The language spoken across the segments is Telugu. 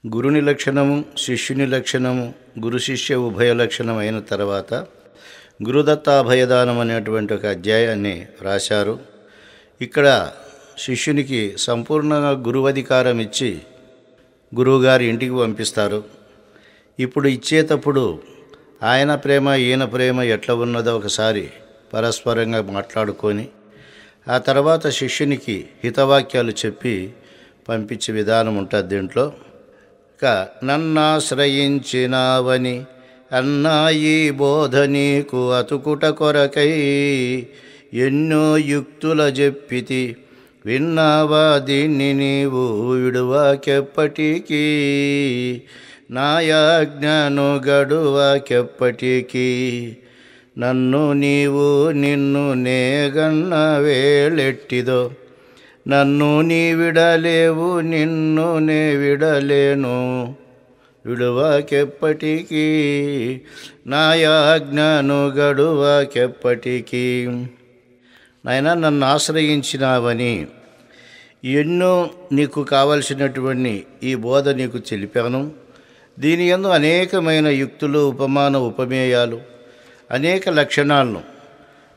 గురుని లక్షణము, శిష్యుని లక్షణము, గురు శిష్య ఉభయ లక్షణం అయిన తర్వాత గురుదత్తాభయదానం అనేటువంటి ఒక అధ్యాయాన్ని రాశారు. ఇక్కడ శిష్యునికి సంపూర్ణంగా గురువధికారం ఇచ్చి గురువుగారి ఇంటికి పంపిస్తారు. ఇప్పుడు ఇచ్చేటప్పుడు ఆయన ప్రేమ ఈయన ప్రేమ ఎట్లా ఉన్నదో ఒకసారి పరస్పరంగా మాట్లాడుకొని ఆ తర్వాత శిష్యునికి హితవాక్యాలు చెప్పి పంపించే విధానం ఉంటుంది దీంట్లో. నన్నాశ్రయించినావని అన్నా ఈ బోధ నీకు అతుకుట కొరకై ఎన్నో యుక్తుల చెప్పితి, విన్నావా దీన్ని నీవు విడువాకెప్పటికీ, నాయాజ్ఞను గడువాకెప్పటికీ, నన్ను నీవు నిన్ను నేగన్న వేళెట్టిదో, నన్ను నీ విడలేవు నిన్ను నే విడలేను, విడువాకెప్పటికీ, నాయాజ్ఞను గడువాకెప్పటికీ. నాయన, నన్ను ఆశ్రయించినావని ఎన్నో నీకు కావలసినటువంటి ఈ బోధ నీకు తెలిపాను. దీని యందు అనేకమైన యుక్తులు, ఉపమాన ఉపమేయాలు, అనేక లక్షణాలను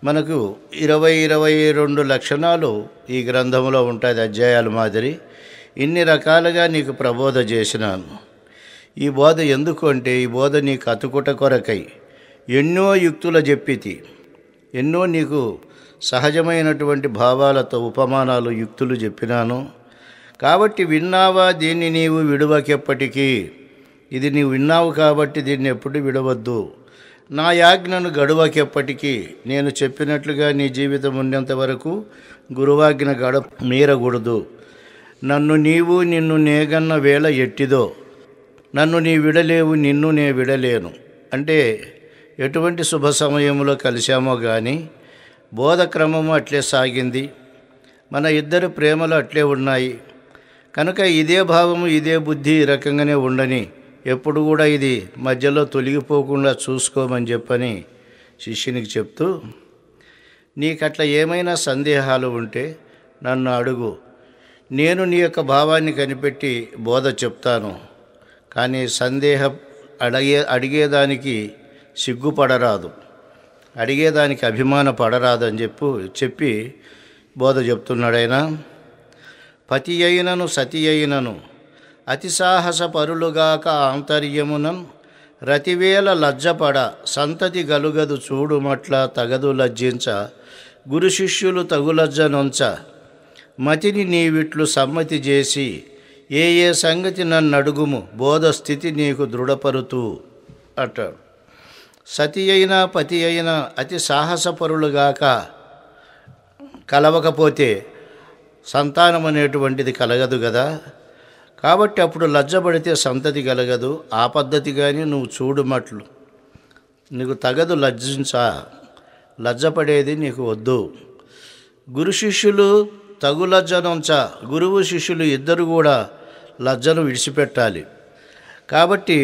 మనకు 22 లక్షణాలు ఈ గ్రంథంలో ఉంటుంది, అధ్యాయాల మాదిరి. ఇన్ని రకాలుగా నీకు ప్రబోధ చేసినాను. ఈ బోధ ఎందుకు అంటే, ఈ బోధ నీకు అతుకుట కొరకై ఎన్నో యుక్తుల చెప్పితి, ఎన్నో నీకు సహజమైనటువంటి భావాలతో ఉపమానాలు, యుక్తులు చెప్పినాను. కాబట్టి విన్నావా దీన్ని నీవు విడువకెప్పటికీ, ఇది నీవు విన్నావు కాబట్టి దీన్ని ఎప్పుడు విడవద్దు. నా యాజ్ఞను గడువకెప్పటికీ, నేను చెప్పినట్లుగా నీ జీవితం ఉన్నంత వరకు గురువాజ్ఞ మీరకూడదు. నన్ను నీవు నిన్ను నేగన్న వేళ ఎట్టిదో, నన్ను నీ విడలేవు నిన్ను నే విడలేను. అంటే ఎటువంటి శుభ సమయంలో కలిశామో కానీ బోధ క్రమము అట్లే సాగింది. మన ఇద్దరు ప్రేమలు అట్లే ఉన్నాయి కనుక ఇదే భావము ఇదే బుద్ధి ఈ రకంగానే ఉండని, ఎప్పుడు కూడా ఇది మధ్యలో తొలగిపోకుండా చూసుకోమని చెప్పని శిష్యునికి చెప్తూ, నీకట్లా ఏమైనా సందేహాలు ఉంటే నన్ను అడుగు, నేను నీ యొక్క భావాన్ని కనిపెట్టి బోధ చెప్తాను. కానీ సందేహం అడిగేదానికి సిగ్గుపడరాదు, అడిగేదానికి అభిమాన పడరాదు అని చెప్పి బోధ చెప్తున్నాడైనా. పతి అయినను సతి అయినను అతి సాహస పరులుగాక ఆంతర్యమునం, రతివేల లజ్జపడ సంతతి గలుగదు చూడుమట్ల తగదు లజ్జించ, గురు శిష్యులు తగులజ్జ నొంచ, మతిని నీవిట్లు సమ్మతి చేసి ఏ ఏ సంగతి నన్ను అడుగుము, బోధ స్థితి నీకు దృఢపరుతూ అంటాడు. సతి అయినా పతి అయినా అతి సాహసపరులుగాక కలవకపోతే సంతానం అనేటువంటిది కలగదు కదా. కాబట్టి అప్పుడు లజ్జపడితే సంతతి కలగదు. ఆ పద్ధతి కానీ నువ్వు చూడుమట్లు నీకు తగదు లజ్జించా, లజ్జపడేది నీకు వద్దు. గురు శిష్యులు తగు లజ్జనుంచ, గురువు శిష్యులు ఇద్దరు కూడా లజ్జను విడిచిపెట్టాలి. కాబట్టి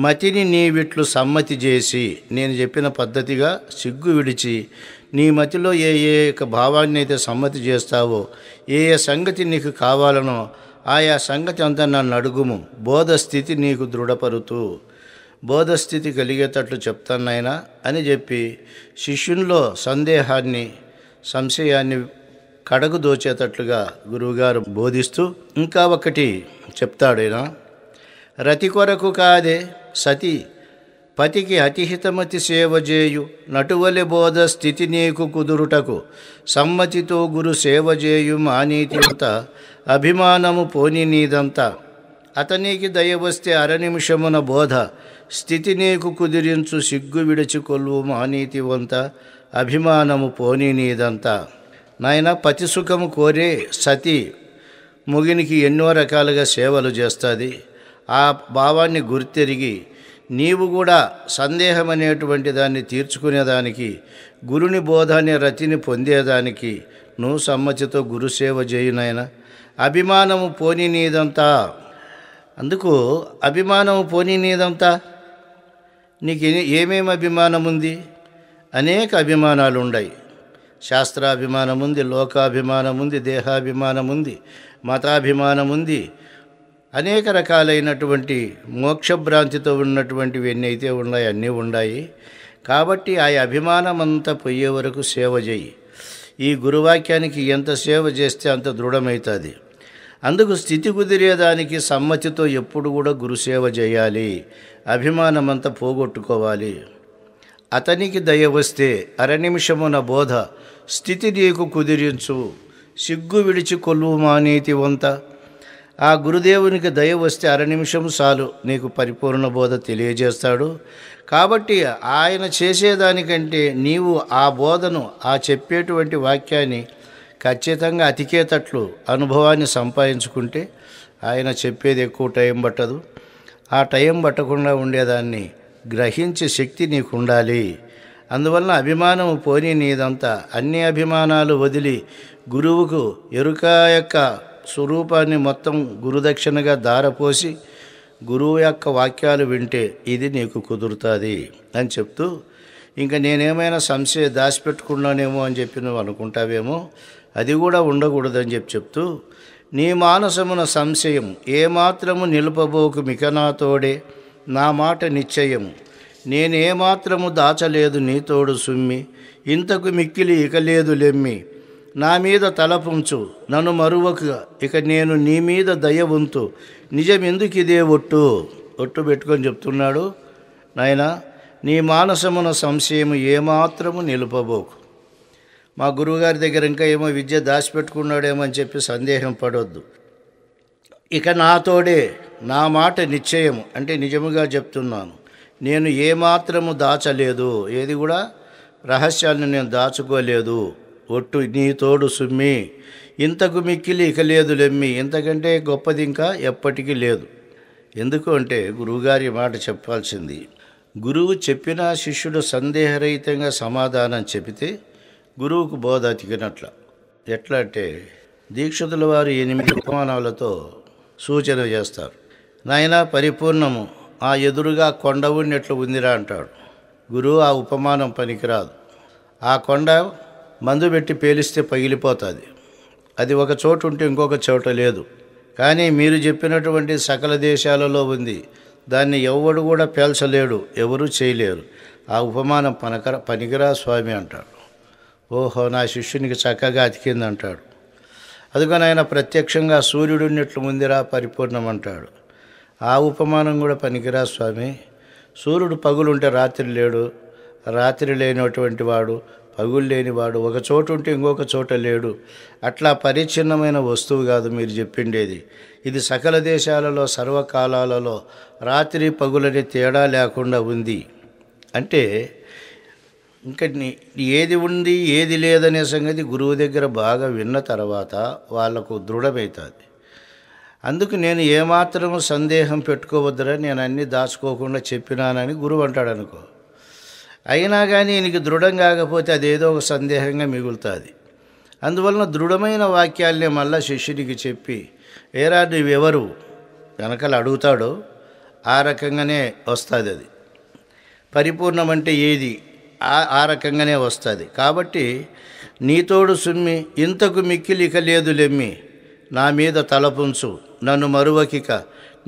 మతిని నీవిట్లు సమ్మతి చేసి, నేను చెప్పిన పద్ధతిగా సిగ్గు విడిచి నీ మతిలో ఏ ఏ భావాన్ని అయితే సమ్మతి చేస్తావో, ఏ ఏ సంగతి నీకు కావాలనో ఆయా సంగతి అంతా నన్ను అడుగుము, బోధ స్థితి నీకు దృఢపరుతూ, బోధ స్థితి కలిగేటట్లు చెప్తానైనా అని చెప్పి శిష్యునిలో సందేహాన్ని, సంశయాన్ని కడకు దోచేటట్లుగా గురువుగారు బోధిస్తూ ఇంకా ఒకటి చెప్తాడైనా. రతి కొరకు కాదే సతి పతికి అతిహితమతి సేవ చేయు, నటువలి బోధ స్థితి నీకు కుదురుటకు సమ్మతితో గురు సేవ చేయు, మానీతింత అభిమానము పోని నీదంతా, అతనికి దయ వస్తే అరనిమిషమున బోధ స్థితి నీకు కుదిరించు, సిగ్గు విడిచికొల్వు మానీతివంత అభిమానము పోని నీదంతా. నాయన, పతి సుఖము కోరే సతి మొగినికి ఎన్నో రకాలుగా సేవలు చేస్తుంది. ఆ భావాన్ని గుర్తెరిగి నీవు కూడా సందేహం అనేటువంటి దాన్ని తీర్చుకునేదానికి, గురుని బోధ అనే రతిని పొందేదానికి నువ్వు సమ్మతితో గురుసేవ చేయునాయన. అభిమానము పోని నీదంతా. అందుకు అభిమానము పోని నీదంతా, నీకు ఏమేమి అభిమానం ఉంది? అనేక అభిమానాలు ఉన్నాయి. శాస్త్రాభిమానం ఉంది, లోకాభిమానం ఉంది, దేహాభిమానం ఉంది, మతాభిమానం ఉంది, అనేక రకాలైనటువంటి మోక్షభ్రాంతితో ఉన్నటువంటివి ఎన్ని అయితే ఉన్నాయో అన్నీ ఉన్నాయి. కాబట్టి ఆ అభిమానం అంతా పోయే వరకు సేవ చేయి. ఈ గురువాక్యానికి ఎంత సేవ చేస్తే అంత దృఢమవుతుంది. అందుకు స్థితి కుదిరేదానికి సమ్మతితో ఎప్పుడు కూడా గురుసేవ చేయాలి. అభిమానమంతా పోగొట్టుకోవాలి. అతనికి దయ వస్తే అరనిమిషమున బోధ స్థితి నీకు కుదిరించు, సిగ్గు విడిచి కొలువు మానేతి వంత. ఆ గురుదేవునికి దయ వస్తే అరనిమిషం చాలు నీకు పరిపూర్ణ బోధ తెలియజేస్తాడు. కాబట్టి ఆయన చేసేదానికంటే నీవు ఆ బోధను, ఆ చెప్పేటువంటి వాక్యాన్ని ఖచ్చితంగా అతికేతట్లు అనుభవాన్ని సంపాదించుకుంటే ఆయన చెప్పేది ఎక్కువ టైం పట్టదు. ఆ టైం పట్టకుండా ఉండేదాన్ని గ్రహించే శక్తి నీకు ఉండాలి. అందువలన అభిమానం పోని నీదంతా అన్ని అభిమానాలు వదిలి గురువుకు ఎరుక యొక్క స్వరూపాన్ని మొత్తం గురుదక్షిణగా దారపోసి గురువు యొక్క వాక్యాలు వింటే ఇది నీకు కుదురుతుంది అని చెప్తూ, ఇంకా నేనేమైనా సంశయం దాచిపెట్టుకున్నానేమో అని చెప్పి నువ్వు అనుకుంటావేమో, అది కూడా ఉండకూడదని చెప్తూ, నీ మానసమున సంశయం ఏమాత్రము నిలుపబోకు మికనాతోడే నా మాట నిశ్చయము, నేనేమాత్రము దాచలేదు నీతోడు సుమ్మి, ఇంతకు మిక్కిలి ఇక లేదు లెమ్మి, నా మీద తలపుంచు నన్ను మరువక, ఇక నేను నీ మీద దయ ఉంతు, నిజమెందుకు ఇదే ఒట్టు పెట్టుకొని చెప్తున్నాడు. నాయనా, నీ మానసమున సంశయము ఏమాత్రము నిలుపబోకు. మా గురువుగారి దగ్గర ఇంకా ఏమో విద్య దాచిపెట్టుకున్నాడేమో అని చెప్పి సందేహం పడొద్దు. ఇక నాతోడే నా మాట నిశ్చయము అంటే నిజముగా చెప్తున్నాను, నేను ఏమాత్రము దాచలేదు, ఏది కూడా రహస్యాలను నేను దాచుకోలేదు. ఒట్టు నీ తోడు సుమ్మి, ఇంతకు మిక్కిలి ఇక లేదు లెమ్మి, ఇంతకంటే గొప్పది ఇంకా ఎప్పటికీ లేదు. ఎందుకు అంటే గురువుగారి మాట చెప్పాల్సింది. గురువు చెప్పినా శిష్యుడు సందేహరహితంగా సమాధానం చెబితే గురువుకు బోధ అతికినట్ల. ఎట్లా అంటే దీక్షితుల వారు 8 ఉపమానాలతో సూచన చేస్తారు. నాయనా పరిపూర్ణము ఆ ఎదురుగా కొండ ఉన్నట్లు ఉందిరా అంటాడు. గురువు ఆ ఉపమానం పనికిరాదు. ఆ కొండ మందు పెట్టి పేలిస్తే పగిలిపోతుంది. అది ఒక చోటు ఉంటే ఇంకొక చోట లేదు. కానీ మీరు చెప్పినటువంటి సకల దేశాలలో ఉంది. దాన్ని ఎవడు కూడా పేల్చలేడు, ఎవరూ చేయలేరు. ఆ ఉపమానం పనికిరా స్వామి అంటాడు. ఓహో, నా శిష్యునికి చక్కగా అతికింది అంటాడు. అందుకని ఆయన ప్రత్యక్షంగా సూర్యుడు ఉన్నట్లు ముందిరా పరిపూర్ణం అంటాడు. ఆ ఉపమానం కూడా పనికిరా స్వామి. సూర్యుడు పగులుంటే రాత్రి లేడు, రాత్రి లేనటువంటి వాడు పగులు లేనివాడు, ఒక చోటు ఉంటే ఇంకొక చోట లేడు. అట్లా పరిచ్ఛిన్నమైన వస్తువు కాదు మీరు చెప్పిండేది. ఇది సకల దేశాలలో సర్వకాలాలలో రాత్రి పగులని తేడా లేకుండా ఉంది. అంటే ఇంకా ఏది ఉంది ఏది లేదనే సంగతి గురువు దగ్గర బాగా విన్న తర్వాత వాళ్లకు దృఢమవుతుంది. అందుకు నేను ఏమాత్రము సందేహం పెట్టుకోవద్దురా, నేను అన్నీ దాచుకోకుండా చెప్పినానని గురువు అంటాడు అనుకో. అయినా కానీ ఈయనకి దృఢం కాకపోతే అదేదో ఒక సందేహంగా మిగులుతుంది. అందువలన దృఢమైన వాక్యాలనే మళ్ళా శిష్యుడికి చెప్పి, ఏరా నువ్వెవరు వెనకాల అడుగుతాడో ఆ రకంగానే వస్తుంది. అది పరిపూర్ణం అంటే ఏది ఆ రకంగానే వస్తుంది. కాబట్టి నీతోడు సుమ్మి, ఇంతకు మిక్కిలి ఇక లేదు లెమ్మి, నా మీద తలపుంచు నన్ను మరువకిక,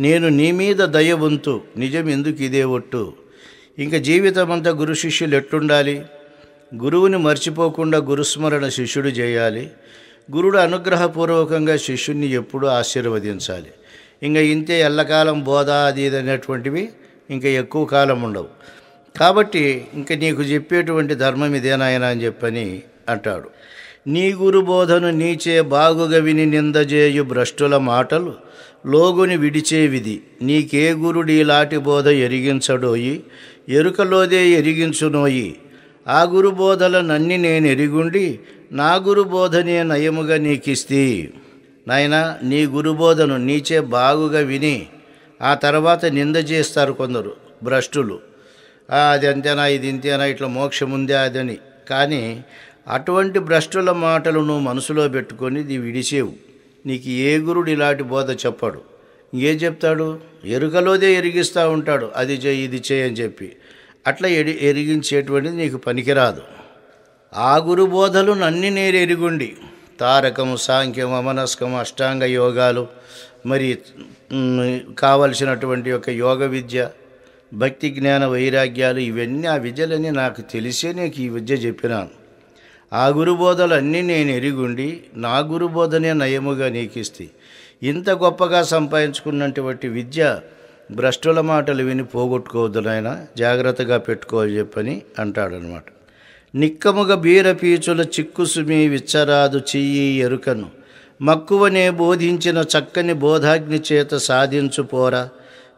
నేను నీ మీద దయ ఉంతు, నిజం ఎందుకు ఇదే ఒట్టు. ఇంకా జీవితం అంతా గురు శిష్యులు ఎట్లుండాలి? గురువుని మర్చిపోకుండా గురుస్మరణ శిష్యుడు చేయాలి. గురుడు అనుగ్రహపూర్వకంగా శిష్యుణ్ణి ఎప్పుడూ ఆశీర్వదించాలి. ఇంకా ఇంతే ఎల్లకాలం బోధ అది ఇది అనేటువంటివి ఇంకా ఎక్కువ కాలం ఉండవు. కాబట్టి ఇంక నీకు చెప్పేటువంటి ధర్మం ఇదేనాయనా అని చెప్పని అంటాడు. నీ గురు బోధను నీచే బాగుగా విని నిందజేయు భ్రష్టుల మాటలు లోగుని విడిచే విధి, నీకే గురుడీలాటి బోధ ఎరిగించడోయి, ఎరుకలోదే ఎరిగించునోయి. ఆ గురు బోధల నన్ని నేను ఎరిగుండి, నా గురు బోధనే నయముగా నీకిస్తీ. నాయనా, నీ గురుబోధను నీచే బాగుగా విని ఆ తర్వాత నింద చేస్తారు కొందరు భ్రష్టులు. అది అంతేనా, ఇది ఇంతేనా, ఇట్లా మోక్షం ఉందే అదని. కానీ అటువంటి భ్రష్టుల మాటలు నువ్వు మనసులో పెట్టుకొని ఇది విడిచేవు. నీకు ఏ గురుడు ఇలాంటి బోధ చెప్పాడు. ఇంకేం చెప్తాడు? ఎరుకలోదే ఎరిగిస్తూ ఉంటాడు, అది చేయి ఇది చేయి అని చెప్పి. అట్లా ఎరిగించేటువంటిది నీకు పనికిరాదు. ఆ గురు బోధలు నన్ని నేను ఎరుగుండి, తారకము సాంఖ్యం అమనస్కం అష్టాంగ యోగాలు మరి కావలసినటువంటి యొక్క యోగ విద్య, భక్తి జ్ఞాన వైరాగ్యాలు, ఇవన్నీ ఆ విద్యలన్నీ నాకు తెలిసే నీకు ఈ విద్య చెప్పినాను. ఆ గురుబోధలన్నీ నేను ఎరిగుండి నా గురుబోధనే నయముగా నీకిస్తే ఇంత గొప్పగా సంపాదించుకున్నటువంటి విద్య భ్రష్టుల మాటలు విని పోగొట్టుకోవద్దు నాయన, జాగ్రత్తగా పెట్టుకోవాలి చెప్పని అంటాడనమాట. నిక్కముగా బీరపీచుల చిక్కుసుమి విచ్చరాదు చెయ్యి ఎరుకను మక్కువనే బోధించిన చక్కని బోధాగ్ని చేత సాధించుపోరా,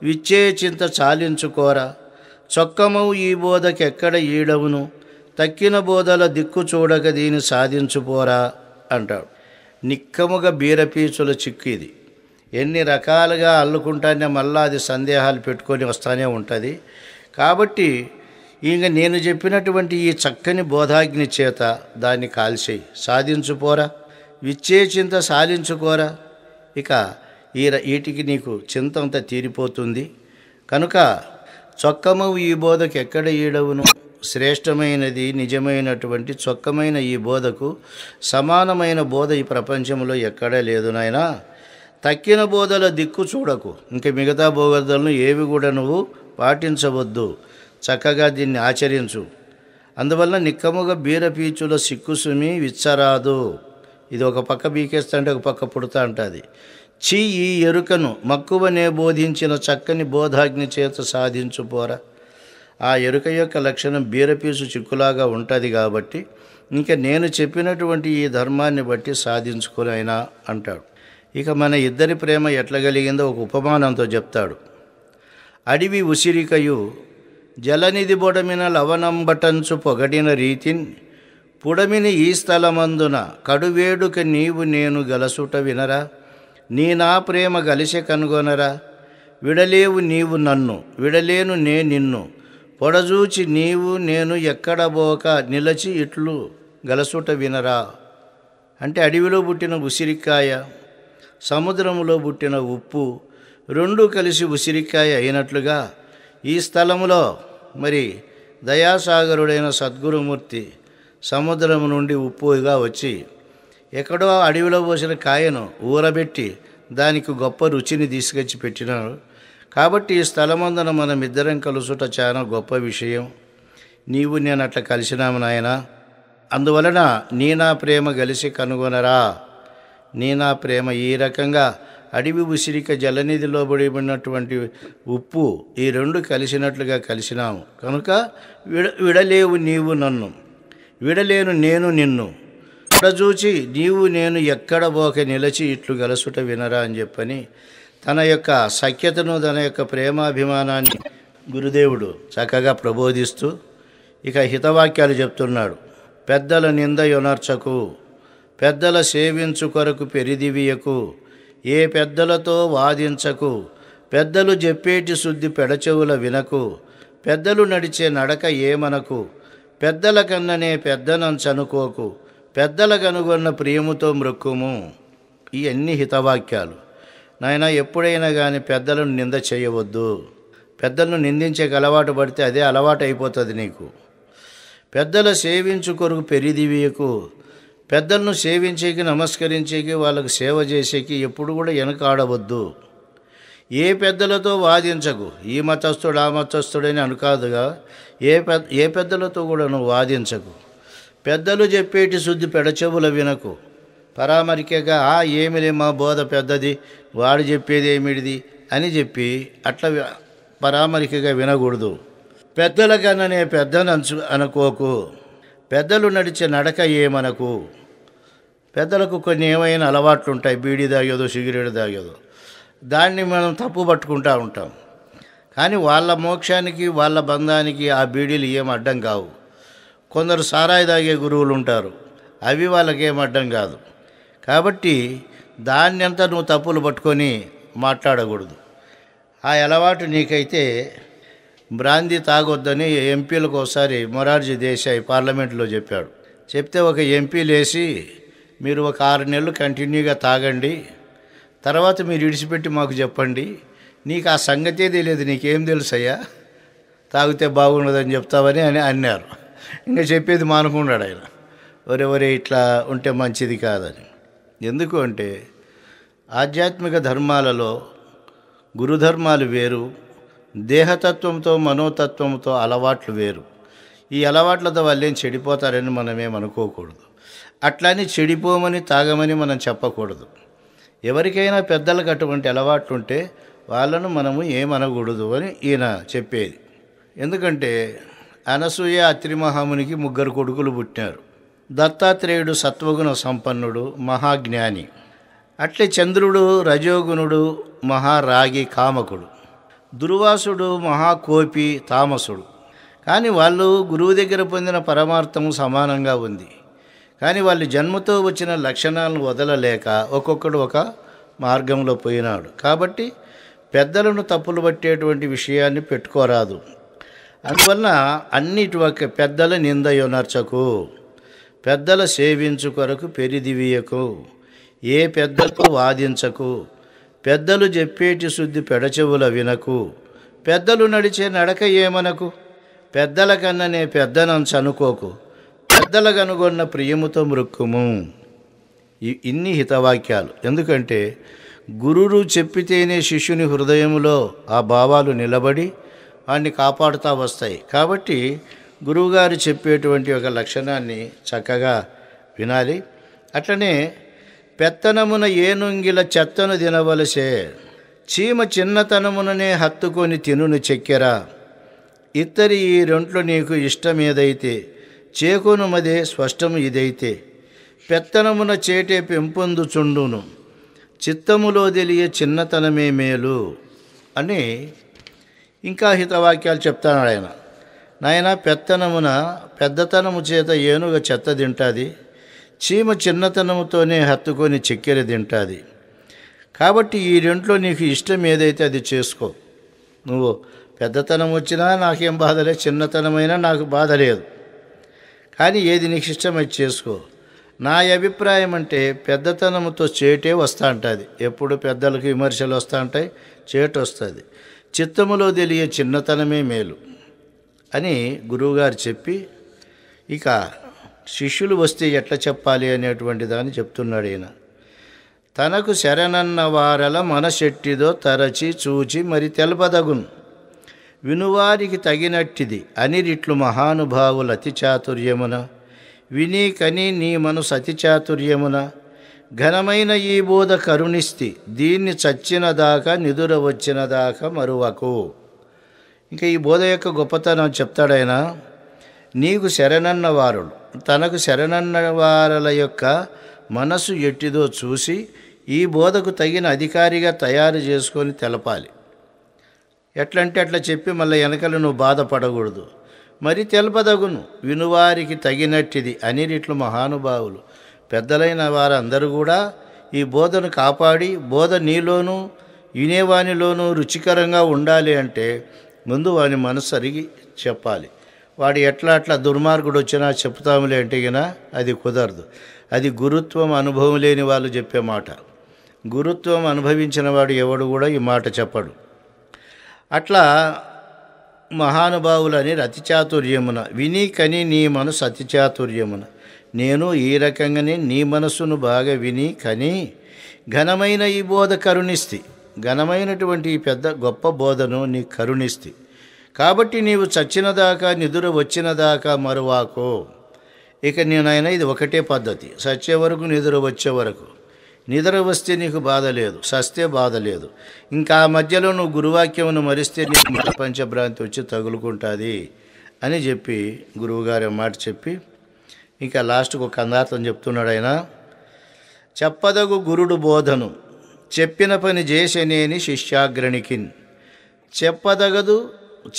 విచ్చే చింత చాలించుకోరా, చొక్కమవు ఈ బోధకెక్కడ ఈడవును, తక్కిన బోధల దిక్కు చూడక దీన్ని సాధించుపోరా అంటాడు. నిక్కముగా బీరపీచుల చిక్కు ఇది. ఎన్ని రకాలుగా అల్లుకుంటానే మళ్ళా అది సందేహాలు పెట్టుకొని వస్తూనే ఉంటుంది. కాబట్టి ఇంక నేను చెప్పినటువంటి ఈ చక్కని బోధాగ్ని చేత దాన్ని కాల్చేయి, సాధించుపోరా, విచ్చే చింత సాధించుకోరా. ఇక వీటికి నీకు చింత అంతా తీరిపోతుంది. కనుక చొక్కమవు ఈ బోధకు ఎక్కడ ఈడవును, శ్రేష్టమైనది నిజమైనటువంటి చొక్కమైన ఈ బోధకు సమానమైన బోధ ఈ ప్రపంచంలో ఎక్కడా లేదు నాయనా. తక్కిన బోధల దిక్కు చూడకు, ఇంక మిగతా బోధలను ఏవి కూడా నువ్వు పాటించవద్దు, చక్కగా దీన్ని ఆచరించు. అందువల్ల నిక్కముగా బీరపీచుల సిక్కుసుమి విచ్చరాదు. ఇది ఒక పక్క బీకేస్తుంటే ఒక పక్క పుడతా ఉంటుంది. చీ ఈ ఎరుకను మక్కువనే బోధించిన చక్కని బోధాగ్ని చేత సాధించుపోరా. ఆ ఎరుక యొక్క లక్షణం బీరపీసు చిక్కులాగా ఉంటుంది కాబట్టి ఇంకా నేను చెప్పినటువంటి ఈ ధర్మాన్ని బట్టి సాధించుకొని అయినా అంటాడు. ఇక మన ఇద్దరి ప్రేమ ఎట్లా కలిగిందో ఒక ఉపమానంతో చెప్తాడు. అడివి ఉసిరికయు జలనిధి బొడమిన లవనంబటంచు పొగడిన రీతిన్ పుడమిని ఈ స్థలమందున కడువేడుక నీవు నేను గలసుట వినరా, నీ నా ప్రేమ గలిసె కనుగొనరా, విడలేవు నీవు నన్ను విడలేను నే నిన్ను, పొడజూచి నీవు నేను ఎక్కడబోక నిలచి ఇట్లు గలసుట వినరా. అంటే అడవిలో పుట్టిన ఉసిరికాయ, సముద్రంలో పుట్టిన ఉప్పు రెండూ కలిసి ఉసిరికాయ అయినట్లుగా ఈ స్థలములో మరి దయాసాగరుడైన సద్గురుమూర్తి సముద్రం నుండి ఉప్పుగా వచ్చి ఎక్కడో అడవిలో పోసిన కాయను ఊరబెట్టి దానికి గొప్ప రుచిని తీసుకొచ్చి పెట్టినాడు. కాబట్టి ఈ స్థలమందున మనం ఇద్దరం కలుసుట చాలా గొప్ప విషయం. నీవు నేను అట్లా కలిసినాము నాయన. అందువలన నీ నా ప్రేమ కలిసి కనుగొనరా. నీ నా ప్రేమ ఈ రకంగా అడవి ఉసిరిక జలనిధిలో పడినటువంటి ఉప్పు ఈ రెండు కలిసినట్లుగా కలిసినాము కనుక విడలేవు నీవు నన్ను విడలేను నేను నిన్ను, చూచి నీవు నేను ఎక్కడ పోక నిలచి ఇట్లు గలసుట వినరా అని చెప్పని తన యొక్క సఖ్యతను తన యొక్క ప్రేమాభిమానాన్ని గురుదేవుడు చక్కగా ప్రబోధిస్తూ ఇక హితవాక్యాలు చెప్తున్నాడు. పెద్దల నింద యొనర్చకు, పెద్దల సేవించు కొరకు పెరిదివియకు, ఏ పెద్దలతో వాదించకు, పెద్దలు చెప్పేటి శుద్ధి పెడచెవుల వినకు, పెద్దలు నడిచే నడక ఏమనకు, పెద్దల కన్ననే పెద్దనంచనుకోకు, పెద్దల కనుగొన్న ప్రియముతో మ్రొక్కుము. ఈ అన్ని హితవాక్యాలు. నాయన ఎప్పుడైనా కానీ పెద్దలను నింద చేయవద్దు. పెద్దలను నిందించే అలవాటు పడితే అదే అలవాటు అయిపోతుంది నీకు. పెద్దల సేవించు కొరకు పెరిదివియకు, పెద్దలను సేవించేకి నమస్కరించేకి వాళ్ళకు సేవ చేసేకి ఎప్పుడు కూడా వెనకాడవద్దు. ఏ పెద్దలతో వాదించకు, ఈ మతస్థుడు ఆ మతస్థుడని అనుకాదుగా ఏ పెద్దలతో కూడా నువ్వు వాదించకు. పెద్దలు చెప్పేటి శుద్ధి పెడచెవుల వినకు. పరామరికగా ఏమిలే మా బోధ పెద్దది, వాడు చెప్పేది ఏమిడిది అని చెప్పి అట్లా పరామరికగా వినకూడదు. పెద్దల కన్ననే పెద్దనంచు అనుకోకు, పెద్దలు నడిచే నడక ఏమనకు. పెద్దలకు కొన్ని ఏమైనా అలవాట్లు ఉంటాయి, బీడీ తాగేదో సిగరెట్ తాగేదో, దాన్ని మనం తప్పు పట్టుకుంటూ ఉంటాం. కానీ వాళ్ళ మోక్షానికి వాళ్ళ బంధానికి ఆ బీడీలు ఏం అడ్డం కావు. కొందరు సారాయి తాగే గురువులు ఉంటారు, అవి వాళ్ళకేం అడ్డం కాదు. కాబట్టి దాన్ని అంతా నువ్వు తప్పులు పట్టుకొని మాట్లాడకూడదు. ఆ అలవాటు నీకైతే బ్రాందీ తాగొద్దని ఎంపీలకు ఒకసారి మొరార్జీ దేశాయ్ పార్లమెంట్లో చెప్పాడు. చెప్తే ఒక ఎంపీ లేచి మీరు ఒక 6 నెలలు కంటిన్యూగా తాగండి, తర్వాత మీరు ఇడిచిపెట్టి మాకు చెప్పండి, నీకు ఆ సంగతే తెలియదు, నీకేం తెలుసయ్యా, తాగితే బాగుండదని చెప్తావని అన్నారు. ఇంకా చెప్పేది మానుకున్నాడు ఆయన. ఒరే ఇట్లా ఉంటే మంచిది కాదని. ఎందుకు అంటే ఆధ్యాత్మిక ధర్మాలలో గురుధర్మాలు వేరు, దేహతత్వంతో మనోతత్వంతో అలవాట్లు వేరు. ఈ అలవాట్లతో వాళ్ళేం చెడిపోతారని మనమేమనుకోకూడదు. అట్లని చెడిపోమని తాగమని మనం చెప్పకూడదు. ఎవరికైనా పెద్దలకు అటువంటి అలవాట్లుంటే వాళ్ళను మనము ఏమనకూడదు అని ఈయన చెప్పేది. ఎందుకంటే అనసూయ అత్రి మహామునికి 3 కొడుకులు పుట్టారు. దత్తాత్రేయుడు సత్వగుణ సంపన్నుడు, మహాజ్ఞాని. అట్లే చంద్రుడు రజోగుణుడు, మహారాగి, కామకుడు. దుర్వాసుడు మహాకోపి, తామసుడు. కానీ వాళ్ళు గురువు దగ్గర పొందిన పరమార్థము సమానంగా ఉంది. కానీ వాళ్ళు జన్మతో వచ్చిన లక్షణాలను వదలలేక ఒక్కొక్కడు ఒక మార్గంలో పోయినాడు. కాబట్టి పెద్దలను తప్పులు పట్టేటువంటి విషయాన్ని పెట్టుకోరాదు. అందువలన అన్నిటి ఒక పెద్దల నిందయొనర్చకు, పెద్దల సేవించు కొరకు పెరిదివియకు, ఏ పెద్దలతో వాదించకు, పెద్దలు చెప్పేటి శుద్ధి పెడచెవుల వినకు, పెద్దలు నడిచే నడక ఏమనకు, పెద్దల కన్ననే పెద్దనంచ అనుకోకు, పెద్దల కనుగొన్న ప్రియముతో మృక్కుము. ఇన్ని హితవాక్యాలు. ఎందుకంటే గురువు చెప్పితేనే శిష్యుని హృదయంలో ఆ భావాలు నిలబడి వాడిని కాపాడుతూ వస్తాయి. కాబట్టి గురువుగారు చెప్పేటువంటి ఒక లక్షణాన్ని చక్కగా వినాలి. అట్లనే పెత్తనమున ఏనుంగిల చెత్తను తినవలసే, చీమ చిన్నతనముననే హత్తుకొని తినును చెక్కెర, ఇత్తరి ఈ రెంట్లో నీకు ఇష్టమేదైతే చేకొనుమదే స్పష్టము ఇదైతే, పెత్తనమున చేటే పెంపొందుచుండును, చిత్తములో తెలియ చిన్నతనమే మేలు అని ఇంకా హితవాక్యాలు చెప్తాడు ఆయన. నాయన, పెత్తనమున పెద్దతనము చేత ఏనుగ చెత్త తింటుంది, చీమ చిన్నతనముతోనే హత్తుకొని చక్కెర తింటుంది. కాబట్టి ఈ రెంట్లో నీకు ఇష్టం ఏదైతే అది చేసుకో. నువ్వు పెద్దతనం వచ్చినా నాకేం బాధ లేదు, చిన్నతనమైనా నాకు బాధ లేదు. కానీ ఏది నీకు ఇష్టం అది చేసుకో. నా అభిప్రాయం అంటే పెద్దతనముతో చేటే వస్తూ ఉంటుంది. ఎప్పుడు పెద్దలకు విమర్శలు వస్తూ ఉంటాయి, చేటు వస్తుంది. చిత్తములో తెలియ చిన్నతనమే మేలు అని గురువుగారు చెప్పి, ఇక శిష్యులు వస్తే ఎట్లా చెప్పాలి అనేటువంటి దాన్ని చెప్తున్నాడు ఈయన. తనకు శరణన్న వారల మనసెట్టిదో తరచి చూచి మరి తెలపదగును, వినువారికి తగినట్టిది అనిరిట్లు మహానుభావులు అతి చాతుర్యమున, విని కని నీ మనసు అతి చాతుర్యమున, ఘనమైన ఈ బోధ కరుణిస్తి, దీన్ని చచ్చిన దాకా నిదుర వచ్చిన దాకా మరువకు. ఇంకా ఈ బోధ యొక్క గొప్పతనం చెప్తాడైనా. నీకు శరణన్న వారులు, తనకు శరణన్న వారల యొక్క మనసు ఎట్టిదో చూసి ఈ బోధకు తగిన అధికారిగా తయారు చేసుకొని తెలపాలి. ఎట్లంటే అట్లా చెప్పి మళ్ళీ వెనకలు నువ్వు బాధపడకూడదు. మరి తెలపదగును, వినువారికి తగినట్టిది అనిరిట్లు మహానుభావులు. పెద్దలైన వారందరూ కూడా ఈ బోధను కాపాడి, బోధ నీలోనూ వినేవానిలోనూ రుచికరంగా ఉండాలి అంటే ముందు వాని మనసు అరిగి చెప్పాలి. వాడు అట్లా దుర్మార్గుడు వచ్చినా చెప్తాములే అంటే గినా అది కుదరదు. అది గురుత్వం అనుభవం లేని వాళ్ళు చెప్పే మాట. గురుత్వం అనుభవించిన వాడు ఎవడు కూడా ఈ మాట చెప్పడు. అట్లా మహానుభావులని అతిచాతుర్యమున, విని కని నీ మనసు అతిచాతుర్యమున, నేను ఈ రకంగానే నీ మనస్సును బాగా విని కని ఘనమైన ఈ బోధ కరుణిస్తి, ఘనమైనటువంటి ఈ పెద్ద గొప్ప బోధను నీ కరుణిస్తి. కాబట్టి నీవు చచ్చినదాకా నిదుర వచ్చినదాకా మరువాకో. ఇక నేనైనా ఇది ఒకటే పద్ధతి, చచ్చే వరకు నిద్ర వచ్చే వరకు. నిద్ర వస్తే నీకు బాధ లేదు, సస్తే బాధ లేదు. ఇంకా ఆ మధ్యలో నువ్వు గురువాక్యమును మరిస్తే నీకు మత పంచభ్రాంతి వచ్చి తగులుకుంటుంది అని చెప్పి గురువుగారి మాట చెప్పి ఇంకా లాస్ట్కు ఒక కందార్థం చెప్తున్నాడు ఆయన. చెప్పదగు గురుడు బోధను చెప్పిన పని చేసనేని శిష్యాగ్రణికిన్, చెప్పదగదు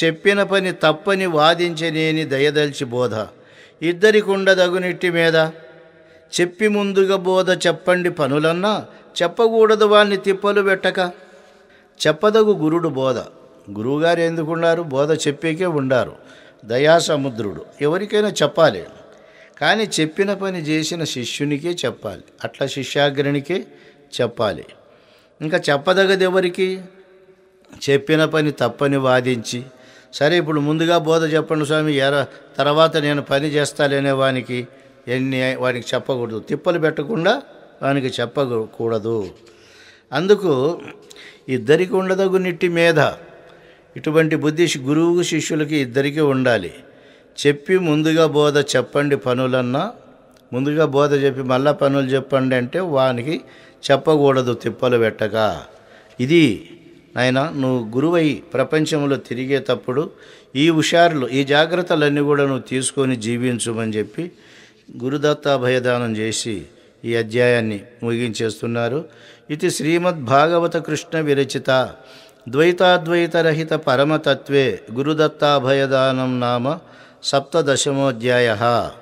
చెప్పిన పని తప్పని వాదించనేని దయదల్చి బోధ, ఇద్దరికుండదగునిట్టి మీద, చెప్పి ముందుగా బోధ చెప్పండి పనులన్నా చెప్పకూడదు వాడిని తిప్పలు పెట్టక. చెప్పదగు గురుడు బోధ, గురువుగారు ఎందుకున్నారు? బోధ చెప్పేకే ఉండారు. దయాసముద్రుడు, ఎవరికైనా చెప్పాలి. కానీ చెప్పిన పని చేసిన శిష్యునికే చెప్పాలి, అట్లా శిష్యాగ్రణికే చెప్పాలి. ఇంకా చెప్పదగదు ఎవరికి? చెప్పిన పని తప్పని వాదించి, సరే ఇప్పుడు ముందుగా బోధ చెప్పండి స్వామి, తర్వాత నేను పని చేస్తాలేనే వానికి చెప్పకూడదు, తిప్పలు పెట్టకుండా వానికి చెప్పకూడదు. అందుకు ఇద్దరికి ఉండదగునిట్టి మేధ. ఇటువంటి బుద్ధి గురువు శిష్యులకి ఇద్దరికీ ఉండాలి. చెప్పి ముందుగా బోధ చెప్పండి పనులన్నా, ముందుగా బోధ చెప్పి మళ్ళా పనులు చెప్పండి అంటే వానికి చెప్పకూడదు తిప్పలు పెట్టక. ఇది నాయన నువ్వు గురువై ప్రపంచంలో తిరిగేటప్పుడు ఈ హుషారులు, ఈ జాగ్రత్తలన్నీ కూడా నువ్వు తీసుకొని జీవించుమని చెప్పి గురుదత్తాభయదానం చేసి ఈ అధ్యాయాన్ని ముగించేస్తున్నారు. ఇది శ్రీమద్భాగవత కృష్ణ విరచిత ద్వైతాద్వైతరహిత పరమతత్వే గురుదత్తాభయదానం నామ 17 అధ్యాయः.